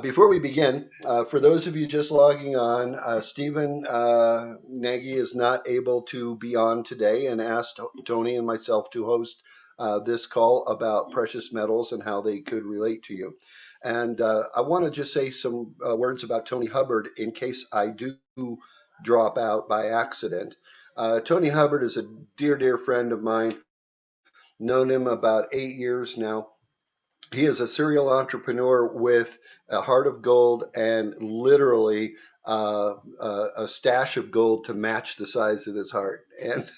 Before we begin, for those of you just logging on, Stephen Nagy is not able to be on today and asked Tony and myself to host this call about precious metals and how they could relate to you. And I want to just say some words about Tony Hubbard in case I do drop out by accident. Tony Hubbard is a dear, dear friend of mine. Known him about 8 years now. He is a serial entrepreneur with a heart of gold and literally a stash of gold to match the size of his heart. And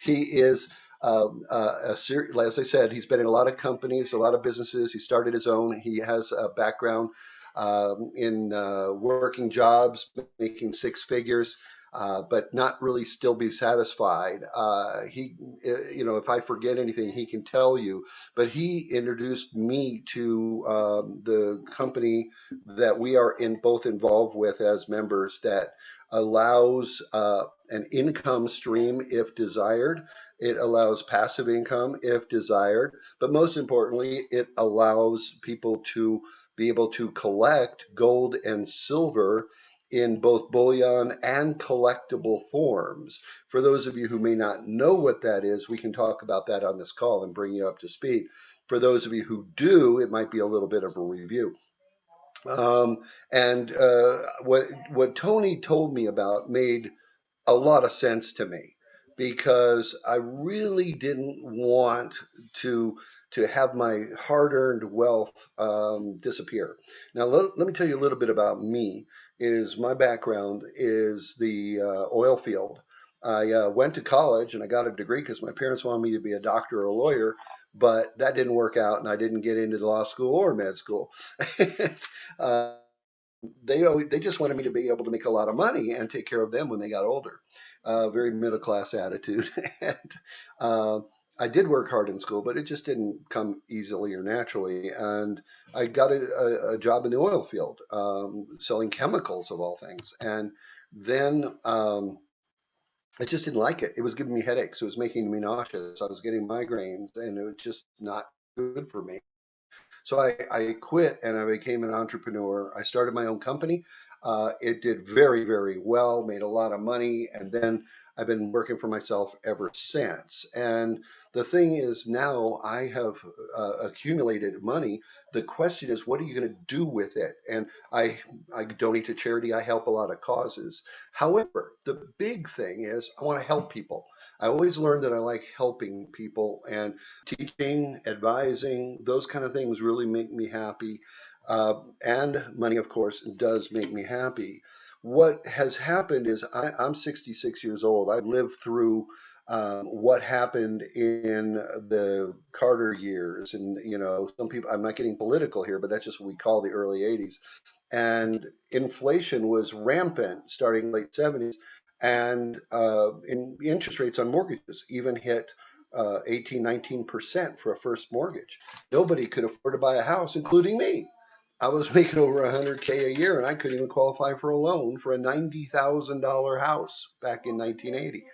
he is, as I said, he's been in a lot of companies, a lot of businesses. He started his own. He has a background in working jobs, making six figures. But not really still be satisfied. If I forget anything, he can tell you. But he introduced me to the company that we are both involved with as members that allows an income stream if desired. It allows passive income if desired. But most importantly, it allows people to be able to collect gold and silver in both bullion and collectible forms. For those of you who may not know what that is, we can talk about that on this call and bring you up to speed. For those of you who do, it might be a little bit of a review. And what Tony told me about made a lot of sense to me because I really didn't want to to have my hard-earned wealth disappear. Now, let me tell you a little bit about me. Is my background is the oil field. I went to college and I got a degree because my parents wanted me to be a doctor or a lawyer, but that didn't work out, and I didn't get into law school or med school. uh, they just wanted me to be able to make a lot of money and take care of them when they got older. Very middle class attitude. And I did work hard in school, but it just didn't come easily or naturally. And I got a job in the oil field, selling chemicals of all things. And then I just didn't like it. It was giving me headaches. It was making me nauseous. I was getting migraines, and it was just not good for me. So I quit and I became an entrepreneur. I started my own company. It did very, very well, made a lot of money, and then I've been working for myself ever since. And the thing is, now I have accumulated money. The question is, what are you going to do with it? And I donate to charity. I help a lot of causes. However, the big thing is, I want to help people. I always learned that I like helping people, and teaching, advising, those kind of things really make me happy. And money, of course, does make me happy. What has happened is I'm 66 years old. I've lived through what happened in the Carter years. And, some people, I'm not getting political here, but that's just what we call the early 80s. And inflation was rampant starting late 70s. And interest rates on mortgages even hit 18, 19% for a first mortgage. Nobody could afford to buy a house, including me. I was making over 100K a year and I couldn't even qualify for a loan for a $90,000 house back in 1980.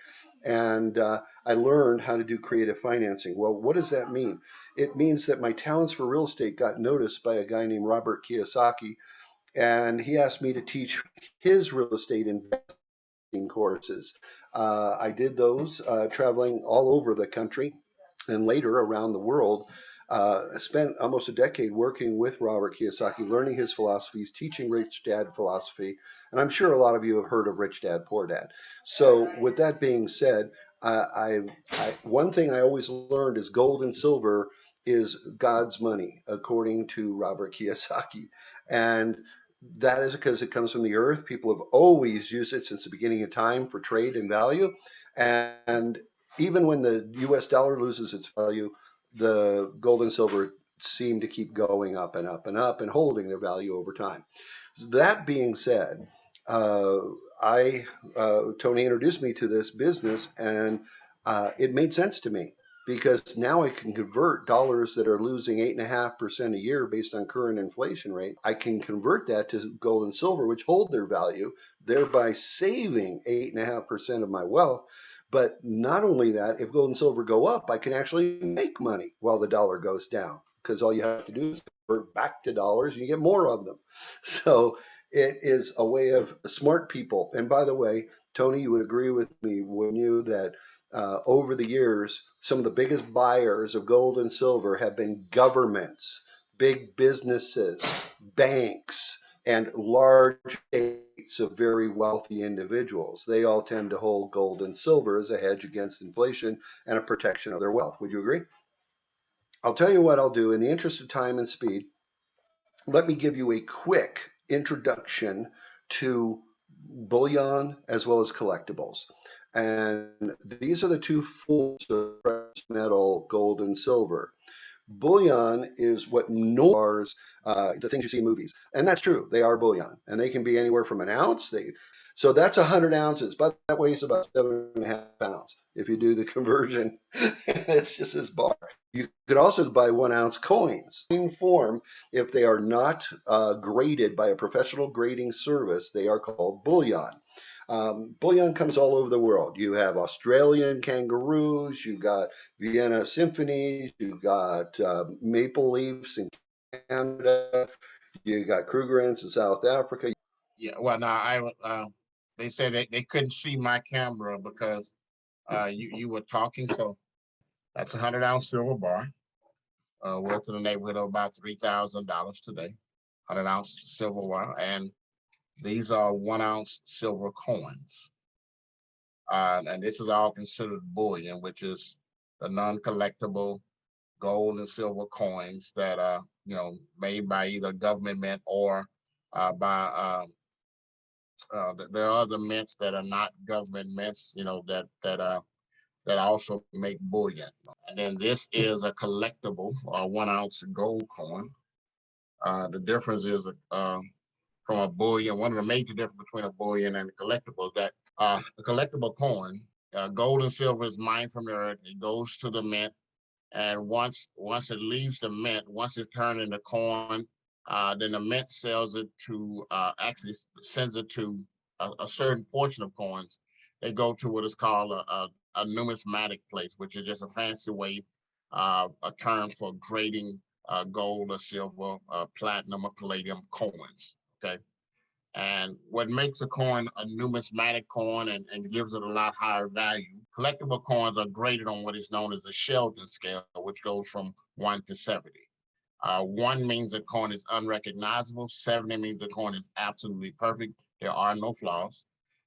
And I learned how to do creative financing. Well, what does that mean? It means that my talents for real estate got noticed by a guy named Robert Kiyosaki, and he asked me to teach his real estate investing courses. I did those traveling all over the country and later around the world. I spent almost a decade working with Robert Kiyosaki, learning his philosophies, teaching Rich Dad philosophy, and I'm sure a lot of you have heard of Rich Dad Poor Dad. So, with that being said, one thing I always learned is gold and silver is God's money, according to Robert Kiyosaki, and that is because it comes from the earth. People have always used it since the beginning of time for trade and value, and even when the U.S. dollar loses its value, the gold and silver seem to keep going up and up and up and holding their value over time. That being said, uh, I Tony introduced me to this business, and it made sense to me because now I can convert dollars that are losing 8.5% a year based on current inflation rate. I can convert that to gold and silver, which hold their value, thereby saving 8.5% of my wealth. But not only that, if gold and silver go up, I can actually make money while the dollar goes down because all you have to do is back to dollars, and you get more of them. So it is a way of smart people. And by the way, Tony, you would agree with me, wouldn't you, that over the years, some of the biggest buyers of gold and silver have been governments, big businesses, banks, and large states of very wealthy individuals. They all tend to hold gold and silver as a hedge against inflation and a protection of their wealth. Would you agree? I'll tell you what I'll do in the interest of time and speed. Let me give you a quick introduction to bullion as well as collectibles. And these are the two forms of precious metal, gold and silver. Bullion is what bars, the things you see in movies, and that's true. They are bullion, and they can be anywhere from an ounce. So that's 100 ounces, but that weighs about 7.5 pounds. If you do the conversion, it's just this bar. You could also buy 1 ounce coins in form. If they are not graded by a professional grading service, they are called bullion. Bullion comes all over the world. You have Australian kangaroos, you've got Vienna symphonies, you've got maple leafs in Canada, you got Krugerrands in South Africa. Yeah, well, now they said they couldn't see my camera because you were talking. So that's a 100-ounce silver bar, worth in the neighborhood of about $3,000 today. 100-ounce silver bar, and these are 1-ounce silver coins. And this is all considered bullion, which is the non-collectible gold and silver coins that are, made by either government mint or by there are other mints that are not government mints, that also make bullion. And then this is a collectible 1-ounce gold coin. The difference is from a bullion. One of the major differences between a bullion and a collectible is that a collectible coin, gold and silver is mined from the earth. It goes to the mint, and once it leaves the mint, once it's turned into coin, then the mint sells it to actually sends it to a certain portion of coins. They go to what is called a numismatic place, which is just a fancy way, a term for grading gold or silver, platinum or palladium coins. Okay. And what makes a coin a numismatic coin and gives it a lot higher value, collectible coins are graded on what is known as a Sheldon scale, which goes from 1 to 70. 1 means the coin is unrecognizable. 70 means the coin is absolutely perfect. There are no flaws.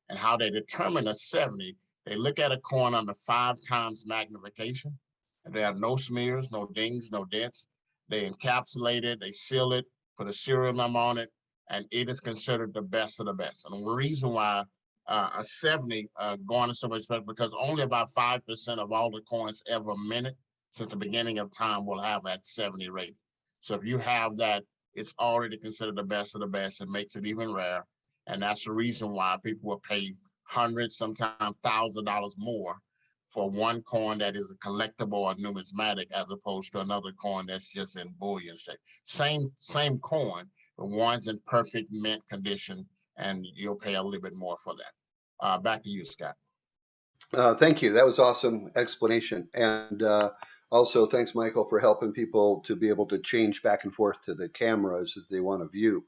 And how they determine a 70, they look at a coin under 5 times magnification, and there are no smears, no dings, no dents. They encapsulate it, they seal it, put a serial number on it, and it is considered the best of the best. And the reason why a 70 garners so much respect because only about 5% of all the coins ever minted since the beginning of time will have that 70 rate. So if you have that, it's already considered the best of the best. It makes it even rare. And that's the reason why people will pay hundreds, sometimes $1,000 more for 1 coin that is a collectible or numismatic as opposed to another coin that's just in bullion shape. Same coin, but one's in perfect mint condition, and you'll pay a little bit more for that. Back to you, Scott. Thank you. That was awesome explanation. And also, thanks, Michael, for helping people to be able to change back and forth to the cameras that they want to view.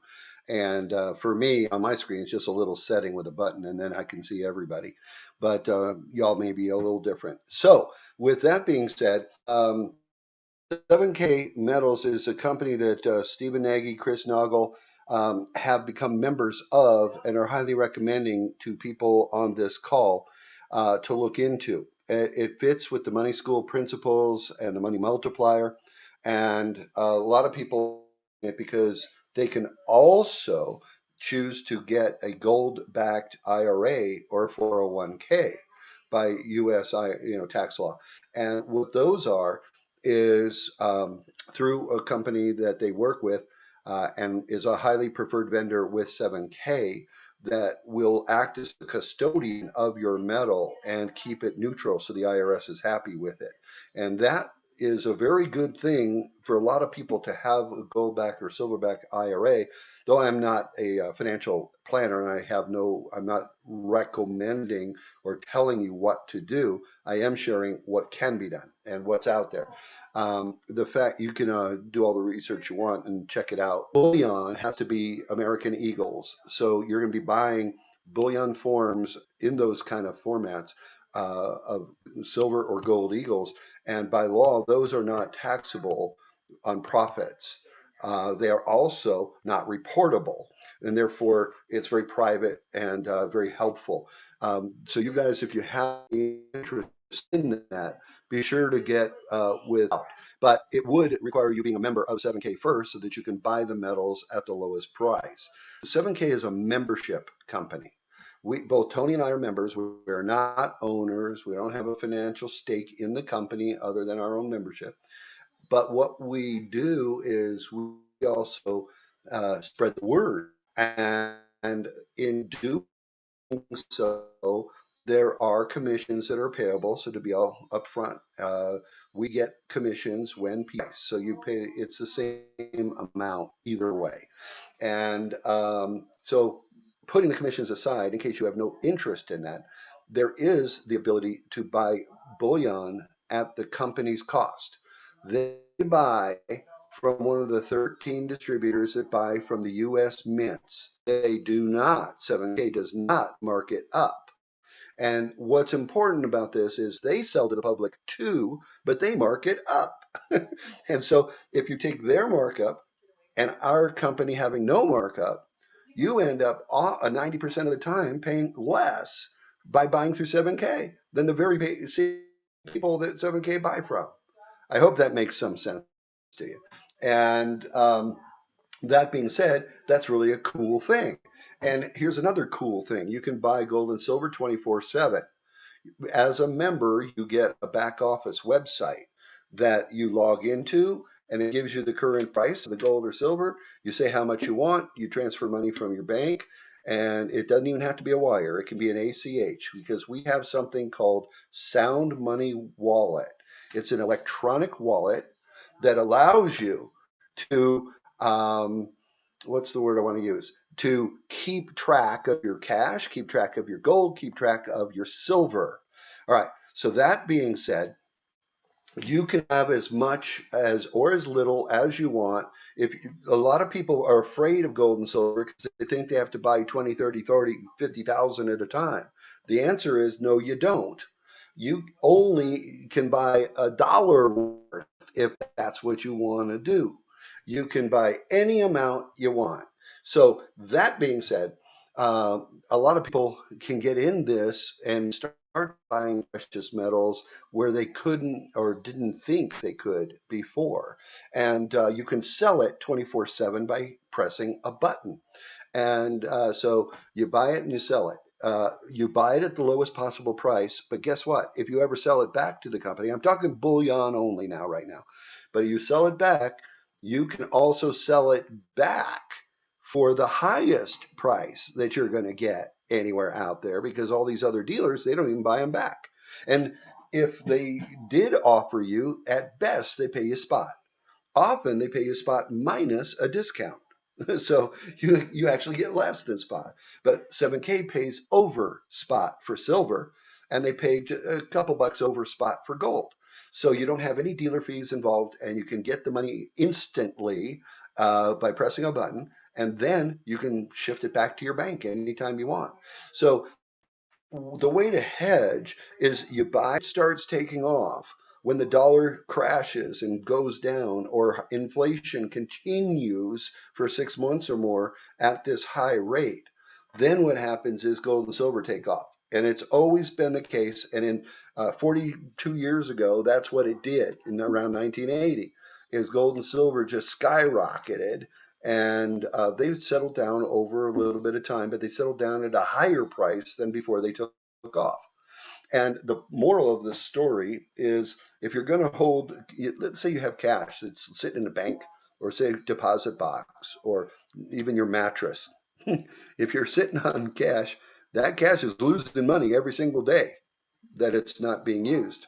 And for me, on my screen, it's just a little setting with a button, and then I can see everybody. But y'all may be a little different. So, with that being said, 7K Metals is a company that Stephen Nagy, Chris Noggle have become members of and are highly recommending to people on this call to look into. It fits with the money school principles and the money multiplier. And a lot of people because they can also choose to get a gold backed IRA or 401k by US tax law. And what those are is through a company that they work with and is a highly preferred vendor with 7K that will act as the custodian of your metal and keep it neutral so the IRS is happy with it. And that is a very good thing for a lot of people to have a goldback or silverback IRA. Though I'm not a financial planner and I'm not recommending or telling you what to do. I am sharing what can be done and what's out there. The fact you can do all the research you want and check it out. Bullion has to be American Eagles, so you're going to be buying bullion forms in those kind of formats of silver or gold eagles, and by law, those are not taxable on profits. They are also not reportable, and therefore it's very private and very helpful. So you guys, if you have interest in that, be sure to get with. But it would require you being a member of 7K first so that you can buy the metals at the lowest price. 7K is a membership company. Both Tony and I are members. We are not owners. We don't have a financial stake in the company other than our own membership. But what we do is we also spread the word. And in doing so, there are commissions that are payable. So to be all upfront, we get commissions when people, so you pay, it's the same amount either way. And so putting the commissions aside, in case you have no interest in that, there is the ability to buy bullion at the company's cost. They buy from one of the 13 distributors that buy from the US mints. They do not, 7K does not mark it up. And what's important about this is they sell to the public too, but they mark it up. And so if you take their markup and our company having no markup, you end up 90% of the time paying less by buying through 7K than the very same people that 7K buy from. I hope that makes some sense to you. And that being said, that's really a cool thing. And here's another cool thing. You can buy gold and silver 24/7. As a member, you get a back office website that you log into, and it gives you the current price of the gold or silver. You say how much you want, you transfer money from your bank, and it doesn't even have to be a wire. It can be an ACH because we have something called Sound Money Wallet. It's an electronic wallet that allows you to what's the word I want to use? To keep track of your cash, keep track of your gold, keep track of your silver. All right. So that being said, you can have as much as or as little as you want. If a lot of people are afraid of gold and silver because they think they have to buy 20, 30, 40, 50,000 at a time. The answer is no, you don't. You only can buy $1 worth if that's what you want to do. You can buy any amount you want. So that being said, a lot of people can get in this and start buying precious metals where they couldn't or didn't think they could before. And you can sell it 24/7 by pressing a button. And so you buy it and you sell it. You buy it at the lowest possible price, but guess what? If you ever sell it back to the company, I'm talking bullion only now, right now, but if you sell it back, you can also sell it back for the highest price that you're going to get anywhere out there because all these other dealers, they don't even buy them back. And if they did offer you, at best, they pay you spot. Often they pay you spot minus a discount. So you actually get less than spot. But 7K pays over spot for silver, and they pay a couple bucks over spot for gold. So you don't have any dealer fees involved, and you can get the money instantly by pressing a button, and then you can shift it back to your bank anytime you want. So the way to hedge is you buy, it starts taking off. When the dollar crashes and goes down, or inflation continues for 6 months or more at this high rate, then what happens is gold and silver take off. And it's always been the case. And in 42 years ago, that's what it did in around 1980, is gold and silver just skyrocketed. And they've settled down over a little bit of time, but they settled down at a higher price than before they took off. And the moral of this story is if you're going to hold, let's say you have cash that's sitting in a bank or say deposit box or even your mattress. If you're sitting on cash, that cash is losing money every single day that it's not being used.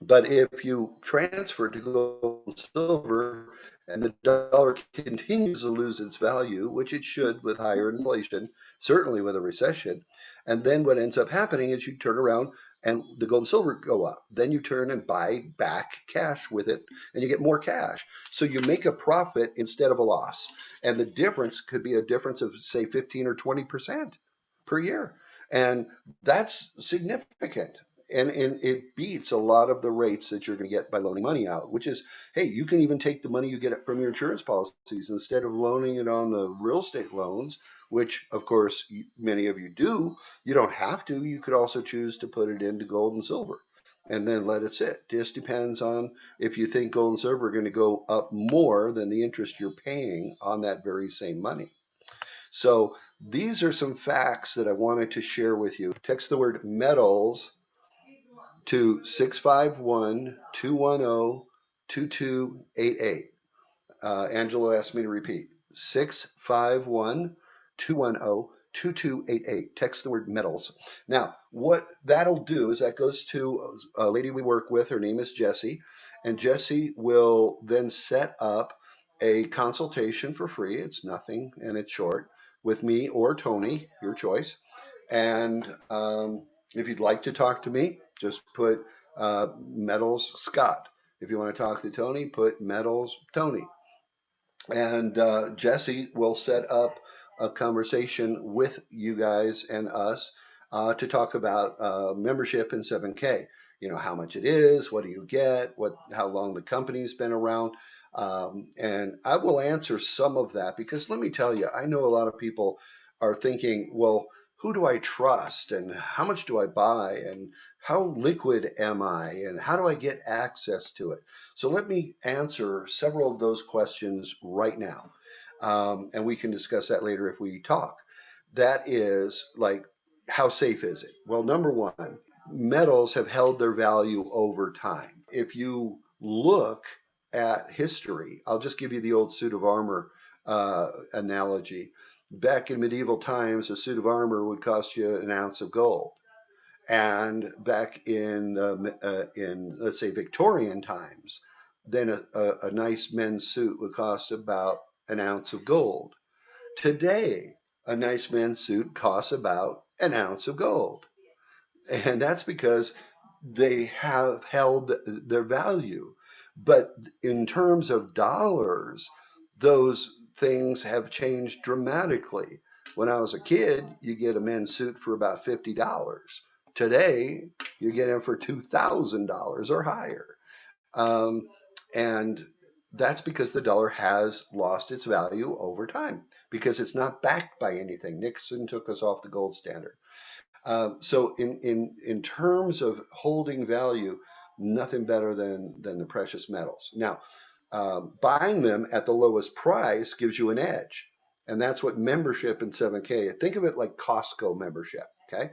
But if you transfer to gold and silver and the dollar continues to lose its value, which it should with higher inflation, certainly with a recession, and then what ends up happening is you turn around and the gold and silver go up. Then you turn and buy back cash with it and you get more cash. So you make a profit instead of a loss. And the difference could be a difference of, say, 15 or 20% per year. And that's significant and it beats a lot of the rates that you're going to get by loaning money out, which is, hey, you can even take the money you get from your insurance policies instead of loaning it on the real estate loans, which of course many of you do. You don't have to. You could also choose to put it into gold and silver and then let it sit. Just depends on if you think gold and silver are going to go up more than the interest you're paying on that very same money. So these are some facts that I wanted to share with you. Text the word metals to 651 210 2288. Angelo asked me to repeat 651 210 2288. Text the word metals. Now, what that'll do is that goes to a lady we work with. Her name is Jessie. And Jessie will then set up a consultation for free. It's nothing and it's short with me or Tony, your choice. And if you'd like to talk to me, just put Metals Scott. If you want to talk to Tony, put Metals Tony. And Jesse will set up a conversation with you guys and us to talk about membership in 7K. You know, how much it is, what do you get, how long the company's been around. And I will answer some of that because let me tell you, I know a lot of people are thinking, well, who do I trust and how much do I buy and how liquid am I and how do I get access to it? So let me answer several of those questions right now. And we can discuss that later if we talk. That is like, how safe is it? Well, number one, metals have held their value over time. If you look at history, I'll just give you the old suit of armor analogy. Back in medieval times, a suit of armor would cost you an ounce of gold. And back in let's say Victorian times, then a nice men's suit would cost about an ounce of gold. Today, a nice men's suit costs about an ounce of gold. And that's because they have held their value. But in terms of dollars, those things have changed dramatically. When I was a kid, you get a men's suit for about $50. Today, you get them for $2,000 or higher. Um, and that's because the dollar has lost its value over time because it's not backed by anything. Nixon took us off the gold standard. So in terms of holding value, nothing better than the precious metals. Now, buying them at the lowest price gives you an edge, and that's what membership in 7K. Think of it like Costco membership. Okay,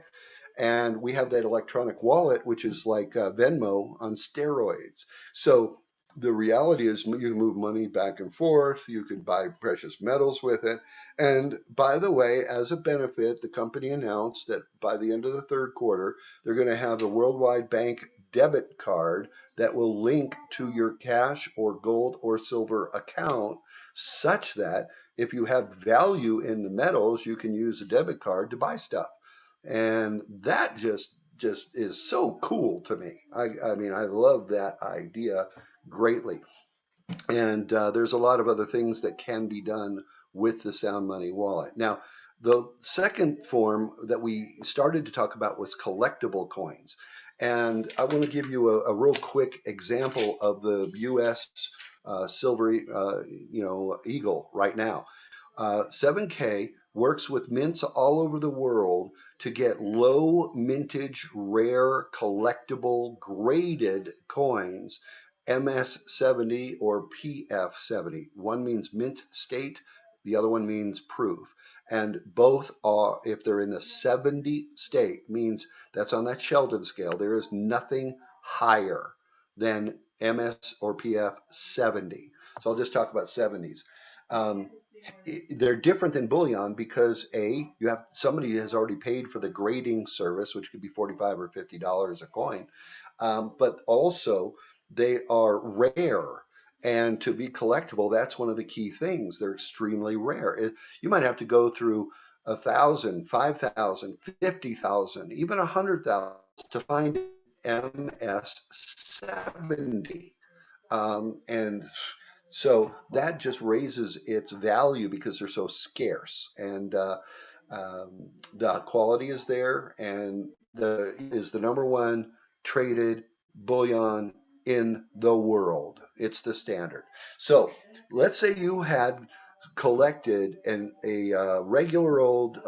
and we have that electronic wallet, which is like Venmo on steroids. So the reality is you can move money back and forth. You can buy precious metals with it. And by the way, as a benefit, the company announced that by the end of the third quarter, they're going to have a worldwide bank debit card that will link to your cash or gold or silver account such that if you have value in the metals, you can use a debit card to buy stuff. And that just is so cool to me. I mean, I love that idea greatly. And there's a lot of other things that can be done with the Sound Money wallet. Now, the second form that we started to talk about was collectible coins. And I want to give you a real quick example of the U.S. Silver, Eagle right now. 7K works with mints all over the world to get low mintage, rare, collectible, graded coins, MS70 or PF70. One means mint state, the other one means proof. And both are, if they're in the 70 state, means that's on that Sheldon scale. There is nothing higher than MS or PF 70. So I'll just talk about 70s. They're different than bullion because you have somebody has already paid for the grading service, which could be $45 or $50 a coin. but also they are rare. And to be collectible, that's one of the key things. They're extremely rare. You might have to go through 1,000, 5,000, 50,000, even 100,000 to find MS-70. And so that just raises its value because they're so scarce. And the quality is there, and is the number one traded bullion in the world. It's the standard. So let's say you had collected a regular old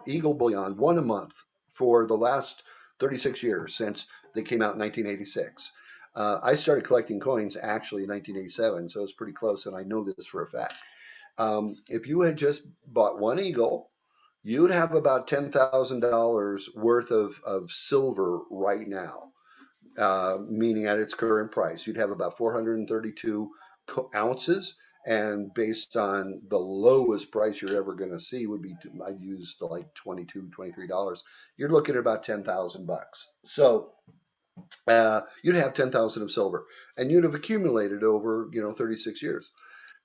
Eagle bullion, one a month, for the last 36 years since they came out in 1986. I started collecting coins actually in 1987, so it's pretty close, and I know this for a fact. If you had just bought one Eagle, you'd have about $10,000 worth of silver right now, meaning at its current price. You'd have about 432 ounces, and based on the lowest price you're ever going to see would be, I'd use like $22, $23. You're looking at about 10,000 bucks. So you'd have 10,000 of silver, and you'd have accumulated over 36 years.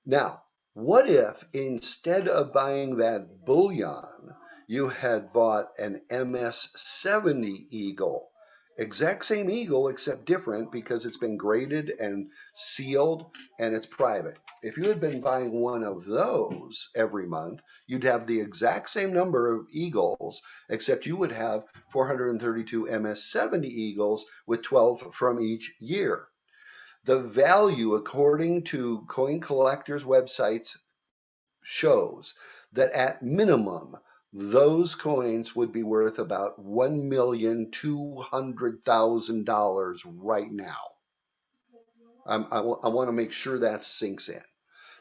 Now, what if instead of buying that bullion, you had bought an MS-70 Eagle? Exact same Eagle, except different because it's been graded and sealed and it's private. If you had been buying one of those every month, you'd have the exact same number of Eagles, except you would have 432 MS-70 Eagles with 12 from each year. The value, according to coin collectors' websites, shows that at minimum, those coins would be worth about $1,200,000 right now. I want to make sure that sinks in.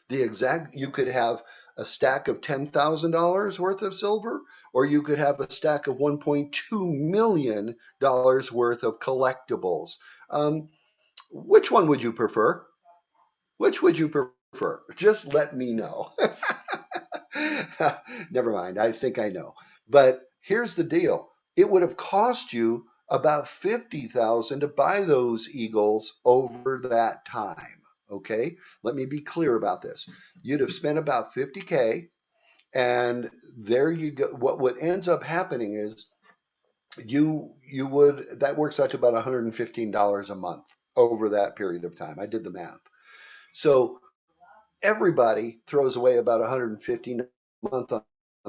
You could have a stack of $10,000 worth of silver, or you could have a stack of $1.2 million worth of collectibles. Which one would you prefer? Which would you prefer? Just let me know. Never mind. I think I know. But here's the deal. It would have cost you about 50,000 to buy those Eagles over that time. Okay? Let me be clear about this. You'd have spent about 50K, and there you go. What ends up happening is that works out to about $115 a month over that period of time. I did the math. So everybody throws away about 115 a month on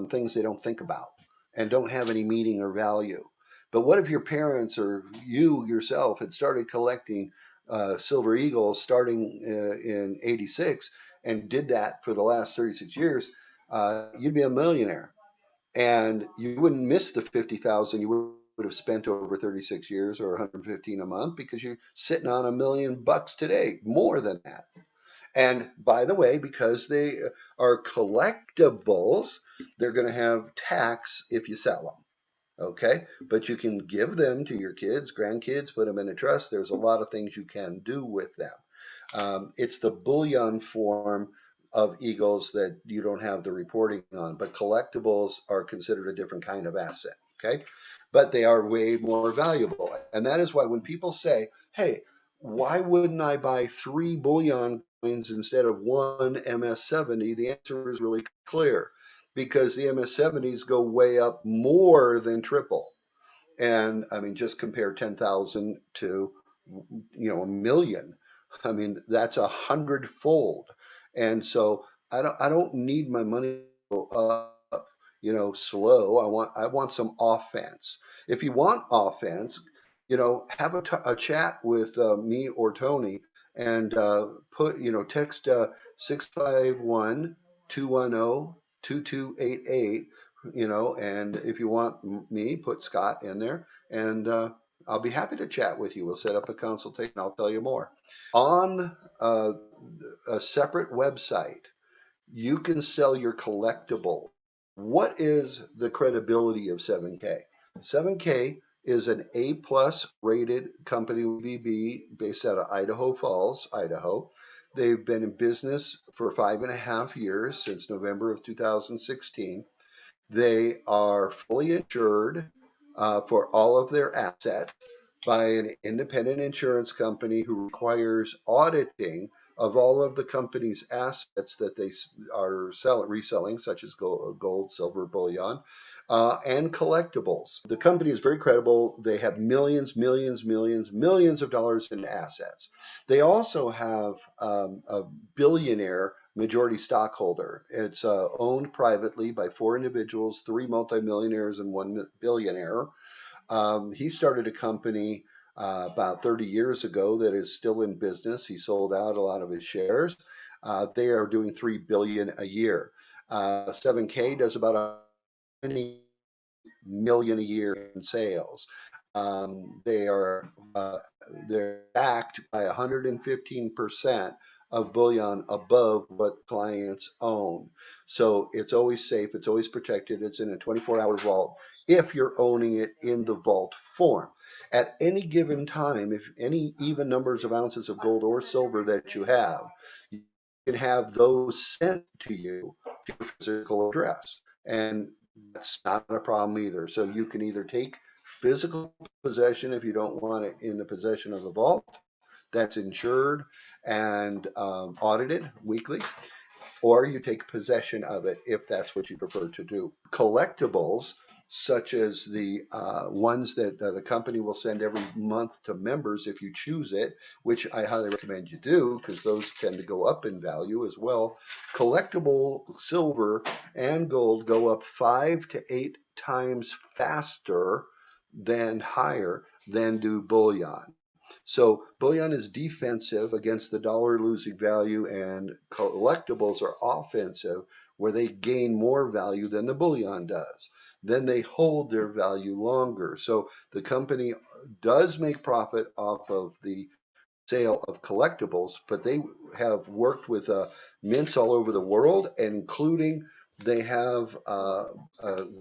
things they don't think about and don't have any meaning or value. But what if your parents or you yourself had started collecting silver eagles starting in '86 and did that for the last 36 years? You'd be a millionaire, and you wouldn't miss the 50,000 you would have spent over 36 years or 115 a month, because you're sitting on $1 million today, more than that. And by the way, because they are collectibles, they're going to have tax if you sell them. Okay. But you can give them to your kids, grandkids, put them in a trust. There's a lot of things you can do with them. It's the bullion form of Eagles that you don't have the reporting on, but collectibles are considered a different kind of asset. Okay. But they are way more valuable. And that is why when people say, hey, why wouldn't I buy 3 bullion coins instead of one MS-70? The answer is really clear, because the MS-70s go way up more than triple. And I mean, just compare 10,000 to, a million. I mean, that's 100-fold. And so I don't need my money to go up, slow. I want some offense. If you want offense, have a chat with me or Tony, and text 651-210-2288, and if you want me, put Scott in there, and I'll be happy to chat with you. We'll set up a consultation. I'll tell you more. On a separate website, you can sell your collectible. What is the credibility of 7K? 7K is an A+ rated company, VB, based out of Idaho Falls, Idaho. They've been in business for 5.5 years, since November of 2016. They are fully insured for all of their assets. by an independent insurance company who requires auditing of all of the company's assets that they are reselling, such as gold, silver, bullion, and collectibles. The company is very credible. They have millions of dollars in assets. They also have a billionaire majority stockholder. It's owned privately by four individuals, three multimillionaires and one billionaire. He started a company about 30 years ago that is still in business. He sold out a lot of his shares. They are doing 3 billion a year. 7K does about 20 million a year in sales. They are they're backed by 115% of bullion above what clients own. So it's always safe, it's always protected, it's in a 24-hour vault if you're owning it in the vault form. At any given time, if any even numbers of ounces of gold or silver that you can have those sent to you to your physical address. And that's not a problem either. So you can either take physical possession if you don't want it in the possession of the vault that's insured and audited weekly, or you take possession of it if that's what you prefer to do. Collectibles, such as the ones that the company will send every month to members if you choose it, which I highly recommend you do because those tend to go up in value as well. Collectible silver and gold go up 5 to 8 times faster than higher than do bullion. So bullion is defensive against the dollar losing value, and collectibles are offensive where they gain more value than the bullion does. Then they hold their value longer. So the company does make profit off of the sale of collectibles, but they have worked with mints all over the world, including they have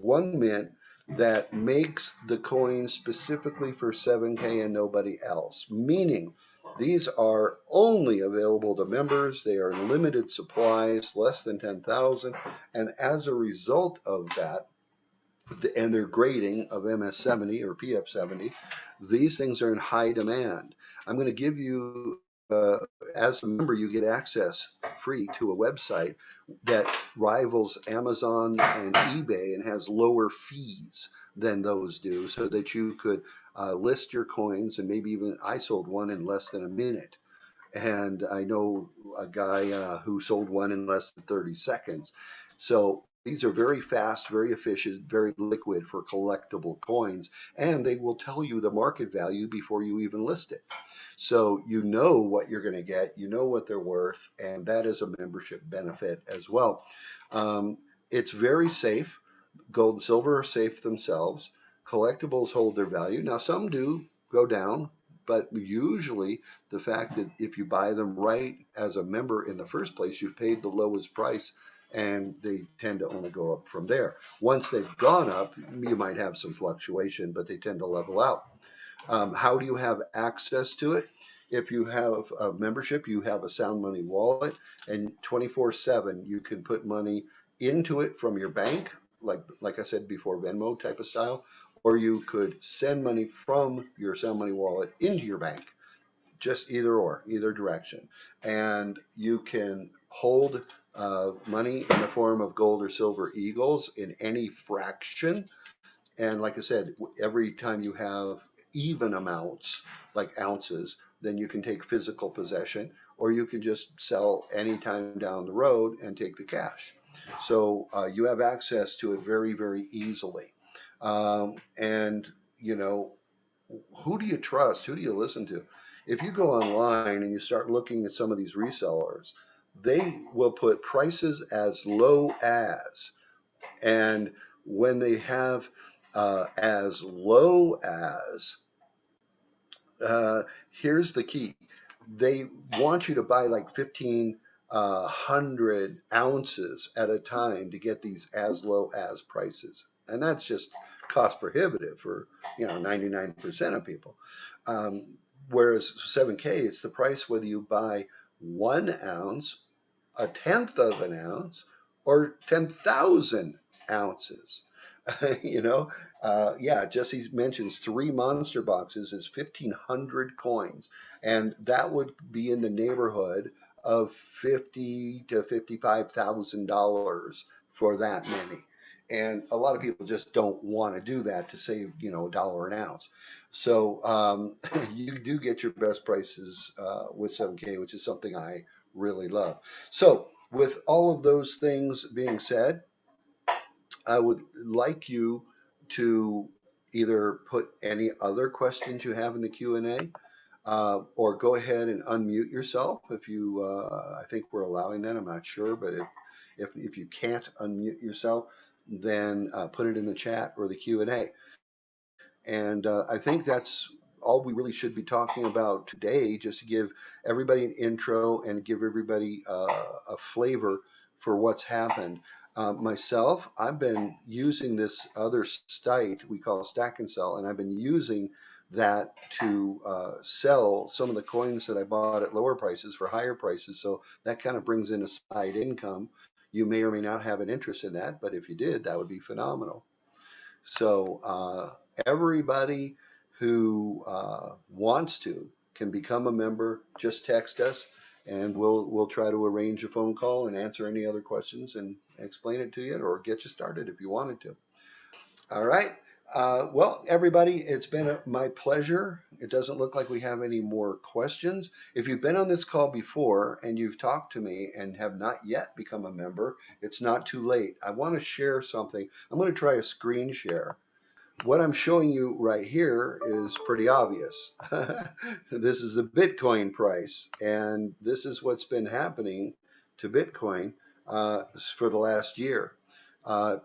one mint that makes the coins specifically for 7K and nobody else, meaning these are only available to members. They are limited supplies, less than 10,000. And as a result of that, and their grading of MS70 or PF70, these things are in high demand. I'm going to give you, as a member, you get access free to a website that rivals Amazon and eBay and has lower fees than those do, so that you could list your coins, and maybe even I sold one in less than a minute. And I know a guy who sold one in less than 30 seconds. So these are very fast, very efficient, very liquid for collectible coins, and they will tell you the market value before you even list it. So you know what you're going to get, you know what they're worth, and that is a membership benefit as well. It's very safe. Gold and silver are safe themselves. Collectibles hold their value. Now, some do go down, but usually the fact that if you buy them right as a member in the first place, you've paid the lowest price, and they tend to only go up from there. Once they've gone up, you might have some fluctuation, but they tend to level out. How do you have access to it? If you have a membership, you have a Sound Money wallet, and 24/7 you can put money into it from your bank, like I said before, Venmo type of style, or you could send money from your Sound Money wallet into your bank, just either direction. And you can hold money in the form of gold or silver eagles in any fraction. And like I said, every time you have even amounts, like ounces, then you can take physical possession, or you can just sell anytime down the road and take the cash. So you have access to it very, very easily. And, you know, who do you trust? Who do you listen to? If you go online and you start looking at some of these resellers, they will put prices as low as, and when they have as low as, here's the key. They want you to buy like 1,500 ounces at a time to get these as low as prices. And that's just cost prohibitive for 99% of people. Whereas 7K, it's the price whether you buy 1 ounce, a tenth of an ounce, or 10,000 ounces. You know, yeah, Jesse mentions 3 monster boxes is 1,500 coins, and that would be in the neighborhood of 50 to $55,000 for that many. And a lot of people just don't want to do that to save, a dollar an ounce. So you do get your best prices with 7K, which is something I really love. So with all of those things being said, I would like you to either put any other questions you have in the Q&A, or go ahead and unmute yourself if you. I think we're allowing that. I'm not sure, but if you can't unmute yourself, then put it in the chat or the Q&A. And I think that's all we really should be talking about today, just to give everybody an intro and give everybody a flavor for what's happened. Myself, I've been using this other site we call Stack and Sell, and I've been using that to sell some of the coins that I bought at lower prices for higher prices. So that kind of brings in a side income. You may or may not have an interest in that, but if you did, that would be phenomenal. So everybody who wants to can become a member. Just text us, and we'll try to arrange a phone call and answer any other questions and explain it to you, or get you started if you wanted to. All right. Well, everybody, it's been my pleasure. It doesn't look like we have any more questions. If you've been on this call before and you've talked to me and have not yet become a member, it's not too late. I want to share something. I'm going to try a screen share. What I'm showing you right here is pretty obvious. This is the Bitcoin price, and this is what's been happening to Bitcoin for the last year.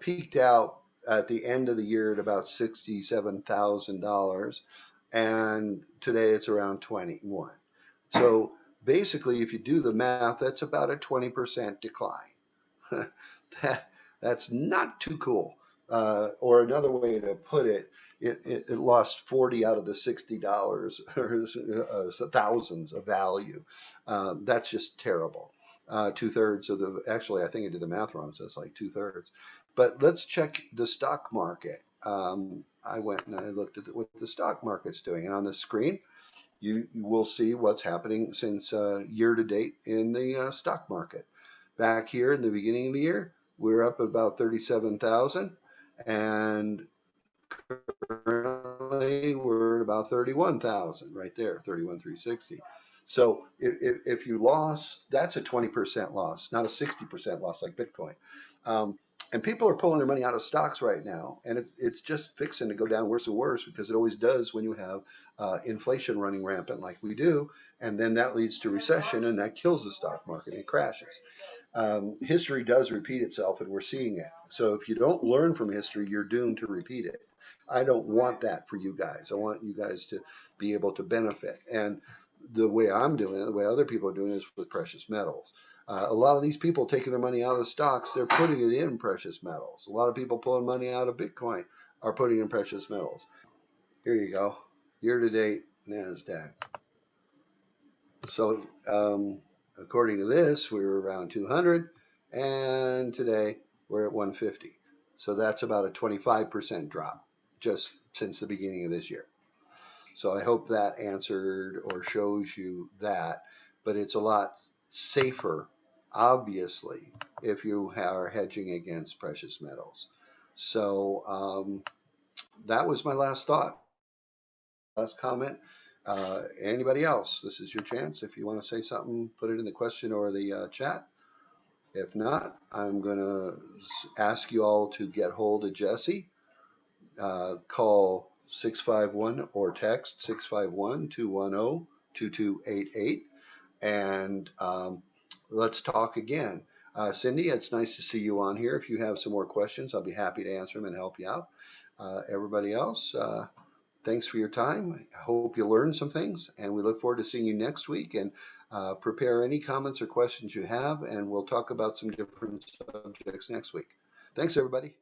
Peaked out at the end of the year at about $67,000, and today it's around 21. So basically, if you do the math, that's about a 20% decline. That's not too cool. Or another way to put it, it lost 40 out of the $60 or thousands of value. That's just terrible. 2/3 of the, actually, I think I did the math wrong, so it's like 2/3. But let's check the stock market. I went and I looked at what the stock market's doing. And on the screen, you will see what's happening since year to date in the stock market. Back here in the beginning of the year, we're up about 37,000, and currently we're at about 31,000 right there, 31,360. So if you lost, that's a 20% loss, not a 60% loss like Bitcoin. And people are pulling their money out of stocks right now, and it's just fixing to go down worse and worse, because it always does when you have inflation running rampant like we do, and then that leads to recession, and that kills the stock market. It crashes. History does repeat itself, and we're seeing it. So if you don't learn from history, you're doomed to repeat it. I don't want that for you guys. I want you guys to be able to benefit. And the way I'm doing it, the way other people are doing it, is with precious metals. A lot of these people taking their money out of stocks, they're putting it in precious metals. A lot of people pulling money out of Bitcoin are putting in precious metals. Here you go. Year to date, NASDAQ. So according to this, we were around 200, and today we're at 150. So that's about a 25% drop just since the beginning of this year. So I hope that answered or shows you that. But it's a lot safer, obviously, if you are hedging against precious metals. So that was my last thought, last comment. Anybody else? This is your chance. If you want to say something, put it in the question or the chat. If not, I'm going to ask you all to get hold of Jesse. Call 651 or text 651-210-2288, and let's talk again. Cindy, it's nice to see you on here. If you have some more questions, I'll be happy to answer them and help you out. Everybody else, thanks for your time. I hope you learned some things, and we look forward to seeing you next week. And prepare any comments or questions you have, and we'll talk about some different subjects next week. Thanks, everybody.